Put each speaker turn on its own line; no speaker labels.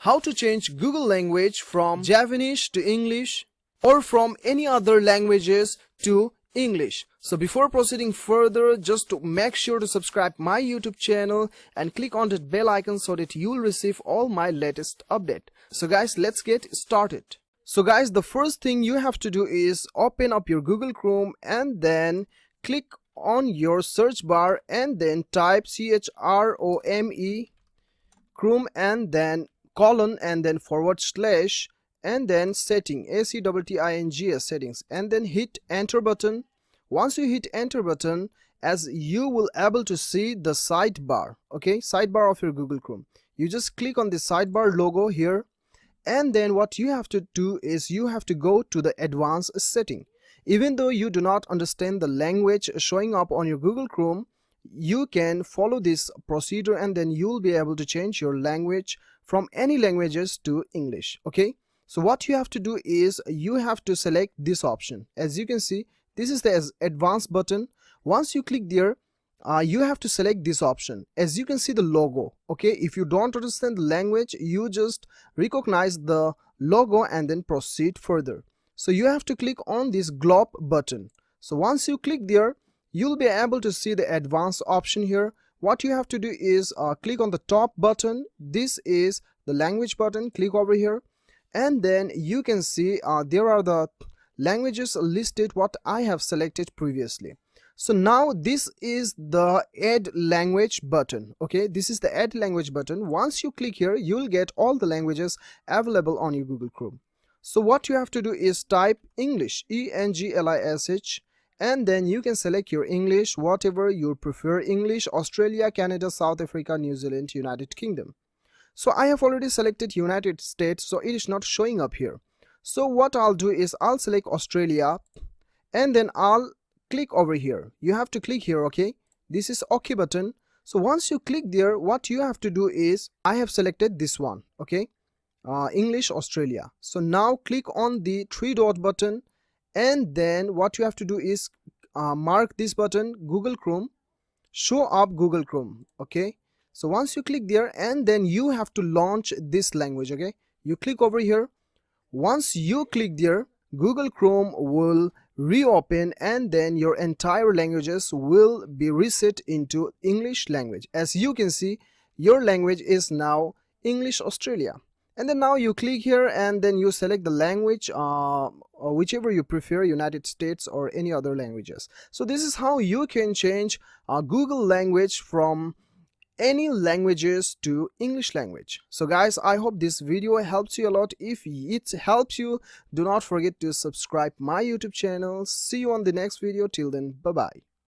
how to change Google language from Javanese to English or from any other languages to English. So before proceeding further, just to make sure to subscribe my YouTube channel and click on that bell icon so that you will receive all my latest update. So guys, let's get started. So guys, the first thing you have to do is open up your Google Chrome and then click on your search bar and then type CHROME Chrome and then colon and then / and then setting ACTTINGS settings and then hit enter button. Once you hit enter button, as you will able to see the sidebar, okay, sidebar of your Google Chrome. You just click on the sidebar logo here, and then what you have to do is you have to go to the advanced setting. Even though you do not understand the language showing up on your Google Chrome, you can follow this procedure and then you'll be able to change your language from any languages to English. Okay, so what you have to do is you have to select this option. As you can see, this is the advanced button. Once you click there, you have to select this option. As you can see the logo, okay, if you don't understand the language, you just recognize the logo and then proceed further. So you have to click on this globe button. So once you click there, you'll be able to see the advanced option here. What you have to do is click on the top button. This is the language button. Click over here and then you can see there are the languages listed what I have selected previously. So now this is the add language button. Okay, this is the add language button. Once you click here, you'll get all the languages available on your Google Chrome. So what you have to do is type English, ENGLISH, and then you can select your English, whatever you prefer. English, Australia, Canada, South Africa, New Zealand, United Kingdom. So I have already selected United States, so it is not showing up here. So what I'll do is I'll select Australia and then I'll click over here. You have to click here, okay? This is OK button. So once you click there, what you have to do is I have selected this one, okay? English, Australia. So now click on the 3-dot button and then what you have to do is mark this button, Google Chrome, show up Google Chrome, okay? So once you click there and then you have to launch this language, okay? You click over here. Once you click there, Google Chrome will reopen and then your entire languages will be reset into English language. As you can see, your language is now English Australia. And then now you click here and then you select the language, whichever you prefer, United States or any other languages. So this is how you can change Google language from any languages to English language. So guys, I hope this video helps you a lot. If it helps you, do not forget to subscribe my YouTube channel. See you on the next video. Till then, bye bye.